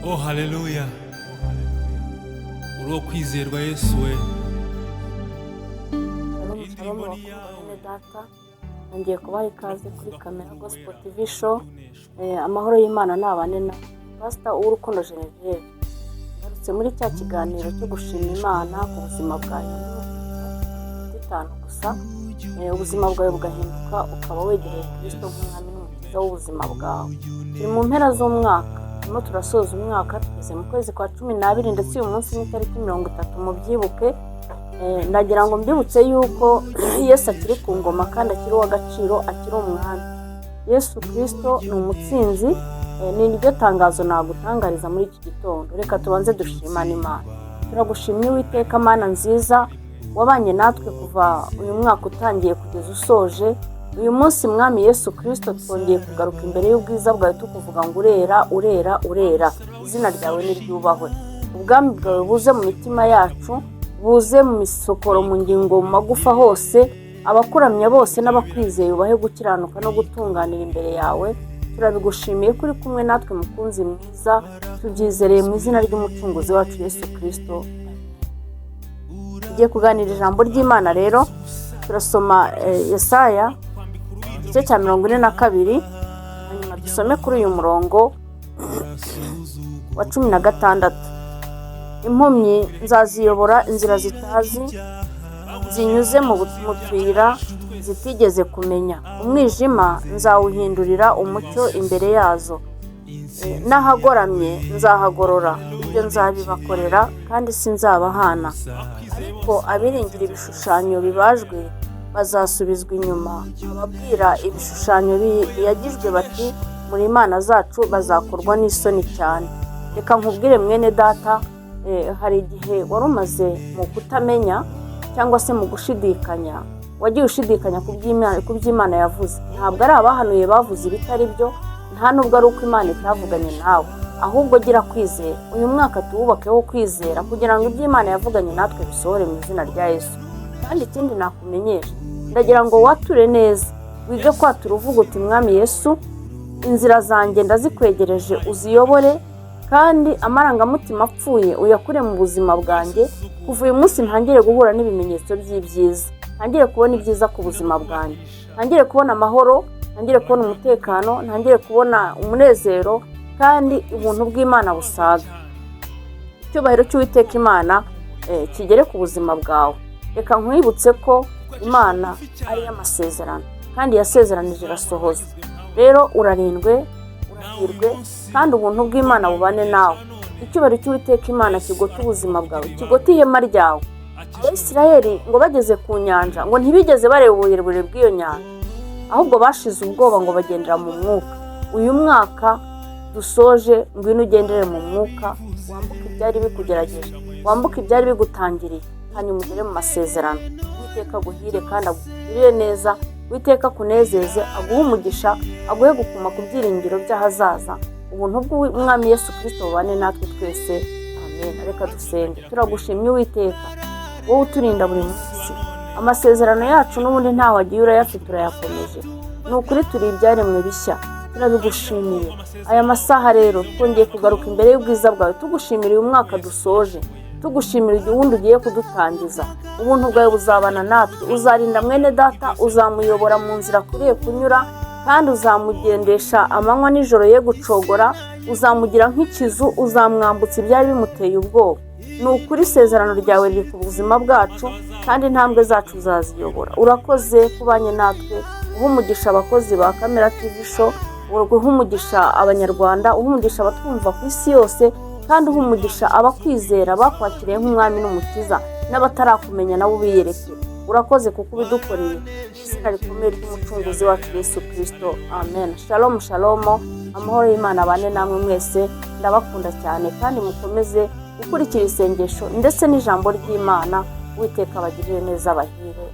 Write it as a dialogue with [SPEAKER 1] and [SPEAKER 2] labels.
[SPEAKER 1] Oh haleluya, uri uwo kwizerwa Yesu we.
[SPEAKER 2] Shalom bakundane data, ngiye kubaha ikaze kuri Kamera Gospel TV show. Amahoro y'Imana nabane na Pastor Urukundo Genevieve. Ngarutse muri cya kiganiro cyo gushima Imana ku buzima bwawe bitanu gusa, ubuzima bwawe bugahinduka ukaba wegereye Kristo nk'umwami n'umukiza w'ubuzima bwawe. Turi mu mpera z'umwaka, turimo turasoza umwaka, tugeze mu kwezi kwa 12 ndetse uyu munsi ni tariki 30 mu byibuke. Ndagira ngo mbyibutse yuko Yesu akiri ku ngoma kandi akiri uw'agaciro, akiri umwami. Yesu Kristo ni umutsinzi, ni iryo tangazo nagutangariza muri iki gitondo. Reka tubanze dushimane Imana. Turagushimye Uwiteka Mana nziza, wabanye natwe kuva uyu mwaka utangiye kugeza usoje. Uyu munsi mwami Yesu Kristo twongeye kugaruka imbere y'ubwiza bwawe tukuvuga ngo urera urera urera, izina ryawe niryubahwe. Ubwami bwawe buze mu mitima yacu, buze mu misokoro, mu ngingo, mu magufa hose. Abakuramya bose n'abakwizeye ubahe gukiranuka no gutunganira imbere yawe. Turabigushimiye kuri kumwe natwe mukunzi mwiza, tubyizereye mu izina ry'umucunguzi wacu Yesu Kristo. Tugiye kuganira ijambo ry'Imana rero, turasoma Yesaya igice cya 42, hanyuma dusome kuri uyu murongo wa 16. Impumyi nzaziyobora inzira zitazi, zinyuze mu tuyira zitigeze kumenya. Umwijima nzawuhindurira umucyo imbere yazo, n'ahagoramye nzahagorora. Ibyo nzabibakorera kandi sinzabahana. Ariko abiringira ibishushanyo bibajwe bazasubizwa inyuma. Ababwira ibishushanyo biyagijwe bati muri Imana zacu bazakorwa n'isoni cyane. Reka nkubwire mwene data, hari igihe wari umaze mu kutamenya cyangwa se mu gushidikanya, wagiye ushidikanya ku by'Imana yavuze. Ntabwo ari abahanuye bavuze ibitari byo, nta nubwo ari uko Imana itavuganye nawe, ahubwo gira kwizera. Uyu mwaka tuwubakeho kwizera kugira ngo iby'Imana yavuganye natwe bisohore mu izina rya Yesu. Kandi ikindi nakumenyesha, ndagira ngo wature neza, wige kwatura uvuga uti mwami Yesu, inzira zanjye ndazikwegereje, uziyobore kandi amarangamutima apfuye uyakure mu buzima bwanjye. Kuva uyu munsi ntangire guhura n'ibimenyetso by'ibyiza, ntangire kubona ibyiza ku buzima bwanjye, ntangire kubona amahoro, ntangire kubona umutekano, ntangire kubona umunezero kandi ubuntu bw'Imana busaga. Icyubahiro cy'Uwiteka Imana kigere ku buzima bwawe. Reka nkwibutse ko Imana ari y'amasezerano kandi yasezeranije irasohoza. Rero urarindwe, urahirwe kandi ubuntu bw'Imana bubane nawe. Icyubahiro cy'Uwiteka Imana kigota ubuzima bwawe, kigota ihema ryawe. Abisirayeli ngo bageze ku nyanja ngo ntibigeze bareba uburebure bw'iyo nyanja, ahubwo bashize ubwoba ngo bagendera mu mwuka. Uyu mwaka dusoje ngwino ugendere mu mwuka, wambuke ibyari bikugerageje, wambuke ibyari bigutangiriye, hanyuma ugere mu masezerano. Uwiteka aguhire kandi agugirire neza, Uwiteka kunezeze, aguhe umugisha, aguhe gukuma ku byiringiro by'ahazaza. Ubuntu bw'Umwami Yesu Kristo bubane natwe twese, amen. Reka dusenge. Turagushimye Uwiteka, wowe uturinda buri munsi. Amasezerano yacu n'ubundi ntaho agiye urayafite, urayakomeje. Ni ukuri turi ibyaremwe bishya, turabigushimiye. Aya masaha rero twongeye kugaruka imbere y'ubwiza bwawe, tugushimira uyu mwaka dusoje, tugushimira igihe wundi ugiye kudutangiza. Ubuntu bwawe buzabana natwe, uzarinda mwene data, uzamuyobora mu nzira akwiriye kunyura kandi uzamugendesha amanywa n'ijoro ye gucogora, uzamugira nk'ikizu, uzamwambutsa ibyari bimuteye ubwoba. Ni ukuri isezerano ryawe riri ku buzima bwacu kandi intambwe zacu uzaziyobora. Urakoze kubanye natwe, uha umugisha abakozi ba Kamera TV show, uha umugisha abanyarwanda, uha umugisha abatwumva ku isi yose, kandi uha umugisha abakwizera bakwakiriye nk'umwami n'umukiza, n'abatarakumenya nabo biyereke. Urakoze kuko ubidukoreye. Izina rikomeye ry'umucunguzi wacu Yesu Kristo, amen. Shalom shalom, amahoro y'Imana bane namwe mwese. Ndabakunda cyane kandi mukomeze gukurikira isengesho ndetse n'ijambo ry'Imana. Uwiteka abagirire neza, abahire.